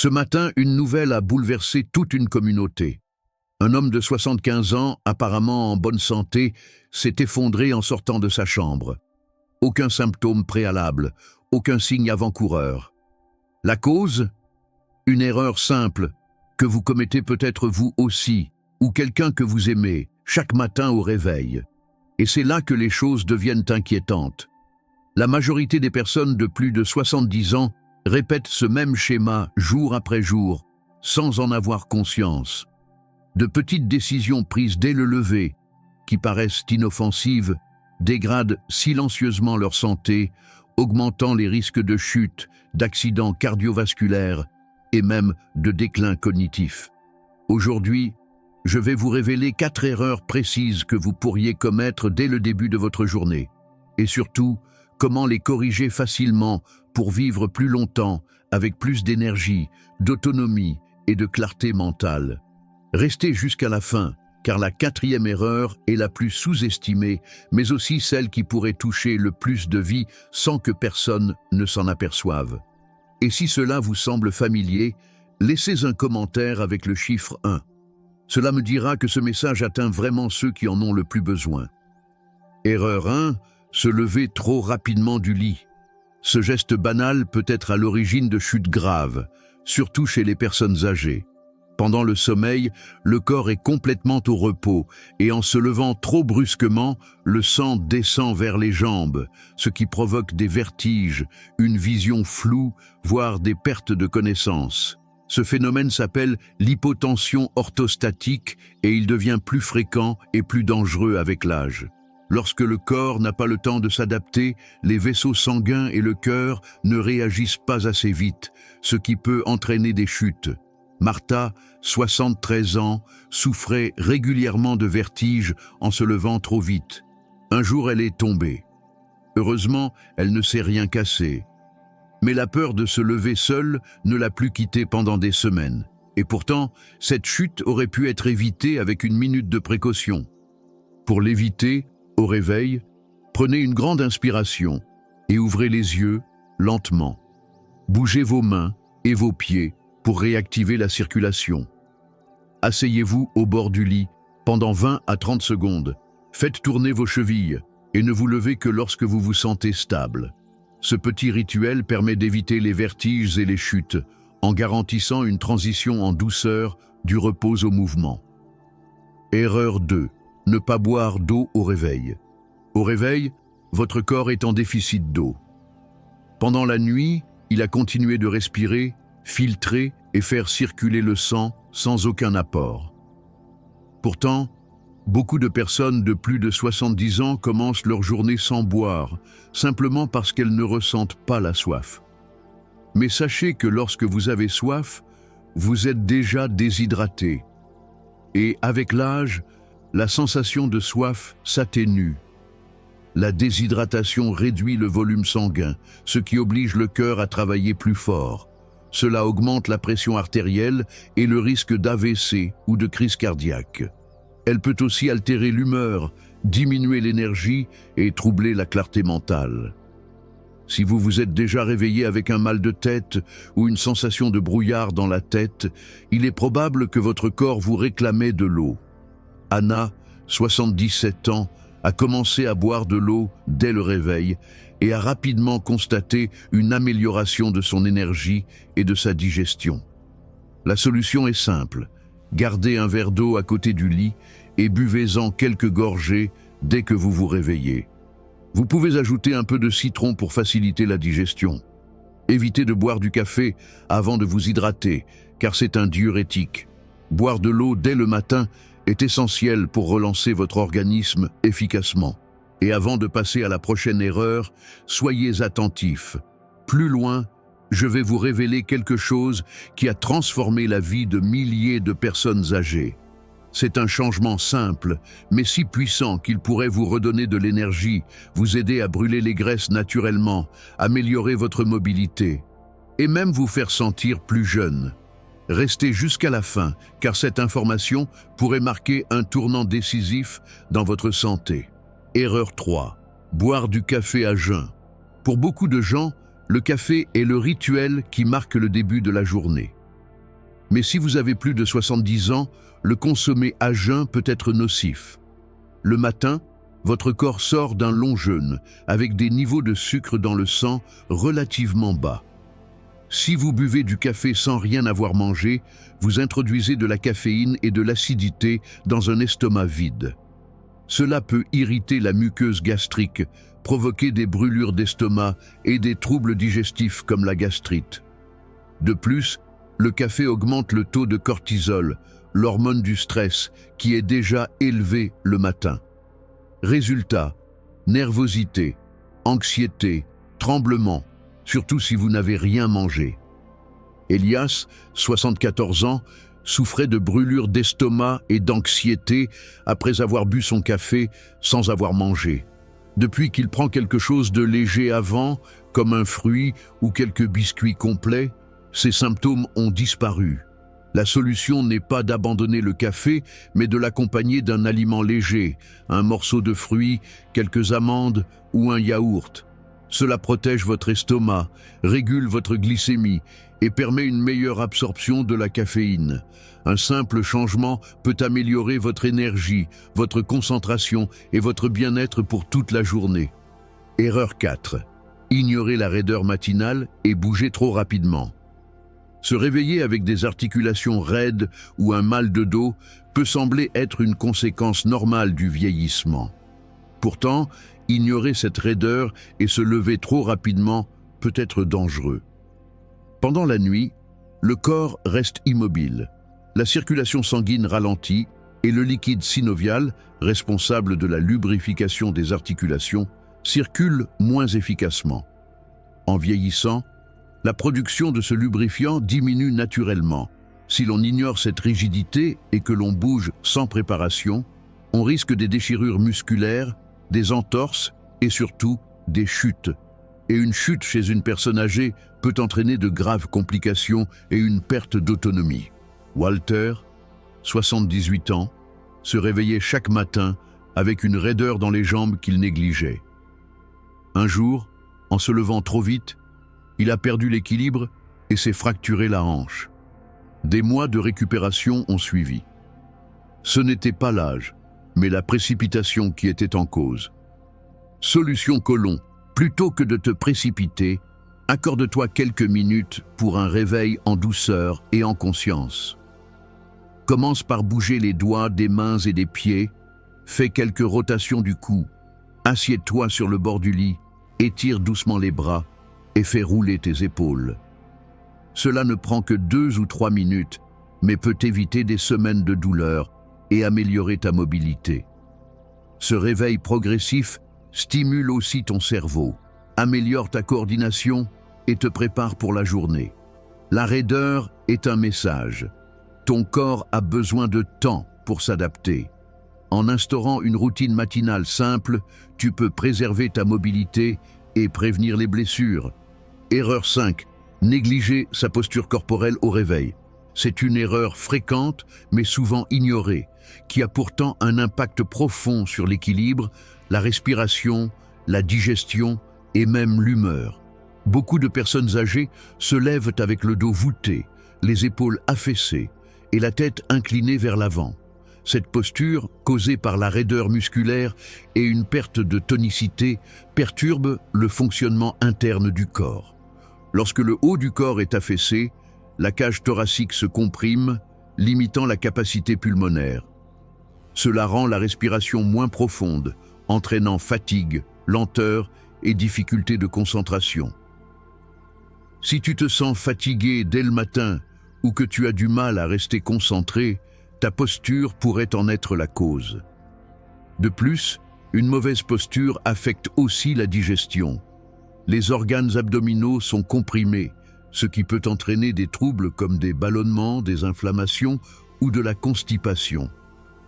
Ce matin, une nouvelle a bouleversé toute une communauté. Un homme de 75 ans, apparemment en bonne santé, s'est effondré en sortant de sa chambre. Aucun symptôme préalable, aucun signe avant-coureur. La cause? Une erreur simple, que vous commettez peut-être vous aussi, ou quelqu'un que vous aimez, chaque matin au réveil. Et c'est là que les choses deviennent inquiétantes. La majorité des personnes de plus de 70 ans répètent ce même schéma jour après jour, sans en avoir conscience. De petites décisions prises dès le lever, qui paraissent inoffensives, dégradent silencieusement leur santé, augmentant les risques de chute, d'accidents cardiovasculaires et même de déclin cognitif. Aujourd'hui, je vais vous révéler 4 erreurs précises que vous pourriez commettre dès le début de votre journée. Et surtout, comment les corriger facilement pour vivre plus longtemps, avec plus d'énergie, d'autonomie et de clarté mentale. Restez jusqu'à la fin, car la 4e erreur est la plus sous-estimée, mais aussi celle qui pourrait toucher le plus de vies sans que personne ne s'en aperçoive. Et si cela vous semble familier, laissez un commentaire avec le chiffre 1. Cela me dira que ce message atteint vraiment ceux qui en ont le plus besoin. Erreur 1, se lever trop rapidement du lit. Ce geste banal peut être à l'origine de chutes graves, surtout chez les personnes âgées. Pendant le sommeil, le corps est complètement au repos et en se levant trop brusquement, le sang descend vers les jambes, ce qui provoque des vertiges, une vision floue, voire des pertes de connaissance. Ce phénomène s'appelle l'hypotension orthostatique et il devient plus fréquent et plus dangereux avec l'âge. Lorsque le corps n'a pas le temps de s'adapter, les vaisseaux sanguins et le cœur ne réagissent pas assez vite, ce qui peut entraîner des chutes. Martha, 73 ans, souffrait régulièrement de vertiges en se levant trop vite. Un jour, elle est tombée. Heureusement, elle ne s'est rien cassé. Mais la peur de se lever seule ne l'a plus quittée pendant des semaines. Et pourtant, cette chute aurait pu être évitée avec une minute de précaution. Pour l'éviter, au réveil, prenez une grande inspiration et ouvrez les yeux lentement. Bougez vos mains et vos pieds pour réactiver la circulation. Asseyez-vous au bord du lit pendant 20 à 30 secondes. Faites tourner vos chevilles et ne vous levez que lorsque vous vous sentez stable. Ce petit rituel permet d'éviter les vertiges et les chutes en garantissant une transition en douceur du repos au mouvement. Erreur 2. Ne pas boire d'eau au réveil. Au réveil, votre corps est en déficit d'eau. Pendant la nuit, il a continué de respirer, filtrer et faire circuler le sang sans aucun apport. Pourtant, beaucoup de personnes de plus de 70 ans commencent leur journée sans boire, simplement parce qu'elles ne ressentent pas la soif. Mais sachez que lorsque vous avez soif, vous êtes déjà déshydraté. Et avec l'âge, la sensation de soif s'atténue. La déshydratation réduit le volume sanguin, ce qui oblige le cœur à travailler plus fort. Cela augmente la pression artérielle et le risque d'AVC ou de crise cardiaque. Elle peut aussi altérer l'humeur, diminuer l'énergie et troubler la clarté mentale. Si vous vous êtes déjà réveillé avec un mal de tête ou une sensation de brouillard dans la tête, il est probable que votre corps vous réclamait de l'eau. Anna, 77 ans, a commencé à boire de l'eau dès le réveil et a rapidement constaté une amélioration de son énergie et de sa digestion. La solution est simple. Gardez un verre d'eau à côté du lit et buvez-en quelques gorgées dès que vous vous réveillez. Vous pouvez ajouter un peu de citron pour faciliter la digestion. Évitez de boire du café avant de vous hydrater, car c'est un diurétique. Boire de l'eau dès le matin est essentiel pour relancer votre organisme efficacement. Et avant de passer à la prochaine erreur, soyez attentifs. Plus loin, je vais vous révéler quelque chose qui a transformé la vie de milliers de personnes âgées. C'est un changement simple, mais si puissant qu'il pourrait vous redonner de l'énergie, vous aider à brûler les graisses naturellement, améliorer votre mobilité, et même vous faire sentir plus jeune. Restez jusqu'à la fin, car cette information pourrait marquer un tournant décisif dans votre santé. Erreur 3. Boire du café à jeun. Pour beaucoup de gens, le café est le rituel qui marque le début de la journée. Mais si vous avez plus de 70 ans, le consommer à jeun peut être nocif. Le matin, votre corps sort d'un long jeûne, avec des niveaux de sucre dans le sang relativement bas. Si vous buvez du café sans rien avoir mangé, vous introduisez de la caféine et de l'acidité dans un estomac vide. Cela peut irriter la muqueuse gastrique, provoquer des brûlures d'estomac et des troubles digestifs comme la gastrite. De plus, le café augmente le taux de cortisol, l'hormone du stress, qui est déjà élevé le matin. Résultat, nervosité, anxiété, tremblement, surtout si vous n'avez rien mangé. Elias, 74 ans, souffrait de brûlures d'estomac et d'anxiété après avoir bu son café sans avoir mangé. Depuis qu'il prend quelque chose de léger avant, comme un fruit ou quelques biscuits complets, ces symptômes ont disparu. La solution n'est pas d'abandonner le café, mais de l'accompagner d'un aliment léger, un morceau de fruit, quelques amandes ou un yaourt. Cela protège votre estomac, régule votre glycémie et permet une meilleure absorption de la caféine. Un simple changement peut améliorer votre énergie, votre concentration et votre bien-être pour toute la journée. Erreur 4. Ignorer la raideur matinale et bouger trop rapidement. Se réveiller avec des articulations raides ou un mal de dos peut sembler être une conséquence normale du vieillissement. Pourtant, ignorer cette raideur et se lever trop rapidement peut être dangereux. Pendant la nuit, le corps reste immobile. La circulation sanguine ralentit et le liquide synovial, responsable de la lubrification des articulations, circule moins efficacement. En vieillissant, la production de ce lubrifiant diminue naturellement. Si l'on ignore cette rigidité et que l'on bouge sans préparation, on risque des déchirures musculaires, des entorses et surtout des chutes. Et une chute chez une personne âgée peut entraîner de graves complications et une perte d'autonomie. Walter, 78 ans, se réveillait chaque matin avec une raideur dans les jambes qu'il négligeait. Un jour, en se levant trop vite, il a perdu l'équilibre et s'est fracturé la hanche. Des mois de récupération ont suivi. Ce n'était pas l'âge, mais la précipitation qui était en cause. Solution Colon, plutôt que de te précipiter, accorde-toi quelques minutes pour un réveil en douceur et en conscience. Commence par bouger les doigts des mains et des pieds, fais quelques rotations du cou, assieds-toi sur le bord du lit, étire doucement les bras et fais rouler tes épaules. Cela ne prend que 2 ou 3 minutes, mais peut éviter des semaines de douleur et améliorer ta mobilité. Ce réveil progressif stimule aussi ton cerveau, améliore ta coordination et te prépare pour la journée. La raideur est un message. Ton corps a besoin de temps pour s'adapter. En instaurant une routine matinale simple, tu peux préserver ta mobilité et prévenir les blessures. Erreur 5. Négliger sa posture corporelle au réveil. C'est une erreur fréquente, mais souvent ignorée, qui a pourtant un impact profond sur l'équilibre, la respiration, la digestion et même l'humeur. Beaucoup de personnes âgées se lèvent avec le dos voûté, les épaules affaissées et la tête inclinée vers l'avant. Cette posture, causée par la raideur musculaire et une perte de tonicité, perturbe le fonctionnement interne du corps. Lorsque le haut du corps est affaissé, la cage thoracique se comprime, limitant la capacité pulmonaire. Cela rend la respiration moins profonde, entraînant fatigue, lenteur et difficulté de concentration. Si tu te sens fatigué dès le matin ou que tu as du mal à rester concentré, ta posture pourrait en être la cause. De plus, une mauvaise posture affecte aussi la digestion. Les organes abdominaux sont comprimés, ce qui peut entraîner des troubles comme des ballonnements, des inflammations ou de la constipation.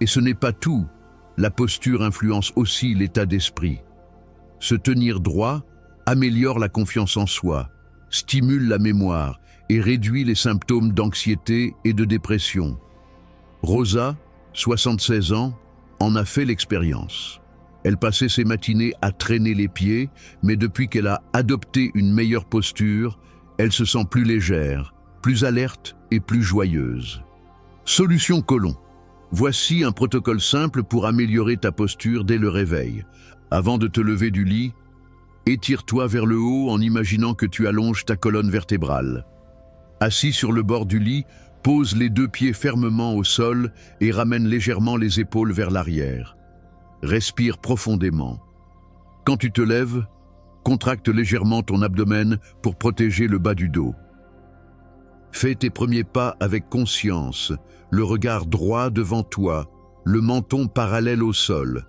Et ce n'est pas tout, la posture influence aussi l'état d'esprit. Se tenir droit améliore la confiance en soi, stimule la mémoire et réduit les symptômes d'anxiété et de dépression. Rosa, 76 ans, en a fait l'expérience. Elle passait ses matinées à traîner les pieds, mais depuis qu'elle a adopté une meilleure posture, elle se sent plus légère, plus alerte et plus joyeuse. Solution Côlon. Voici un protocole simple pour améliorer ta posture dès le réveil. Avant de te lever du lit, étire-toi vers le haut en imaginant que tu allonges ta colonne vertébrale. Assis sur le bord du lit, pose les 2 pieds fermement au sol et ramène légèrement les épaules vers l'arrière. Respire profondément. Quand tu te lèves, contracte légèrement ton abdomen pour protéger le bas du dos. Fais tes premiers pas avec conscience, le regard droit devant toi, le menton parallèle au sol.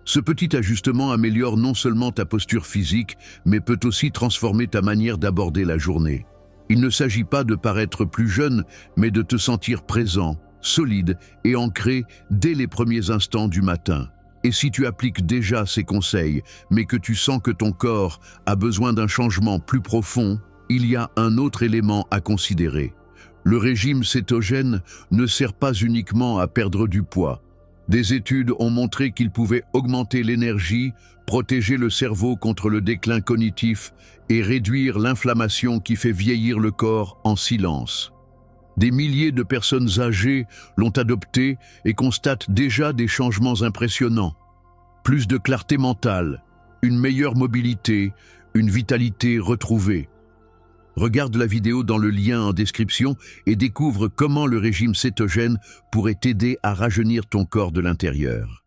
Ce petit ajustement améliore non seulement ta posture physique, mais peut aussi transformer ta manière d'aborder la journée. Il ne s'agit pas de paraître plus jeune, mais de te sentir présent, solide et ancré dès les premiers instants du matin. Et si tu appliques déjà ces conseils, mais que tu sens que ton corps a besoin d'un changement plus profond, il y a un autre élément à considérer. Le régime cétogène ne sert pas uniquement à perdre du poids. Des études ont montré qu'il pouvait augmenter l'énergie, protéger le cerveau contre le déclin cognitif et réduire l'inflammation qui fait vieillir le corps en silence. Des milliers de personnes âgées l'ont adopté et constatent déjà des changements impressionnants. Plus de clarté mentale, une meilleure mobilité, une vitalité retrouvée. Regarde la vidéo dans le lien en description et découvre comment le régime cétogène pourrait t'aider à rajeunir ton corps de l'intérieur.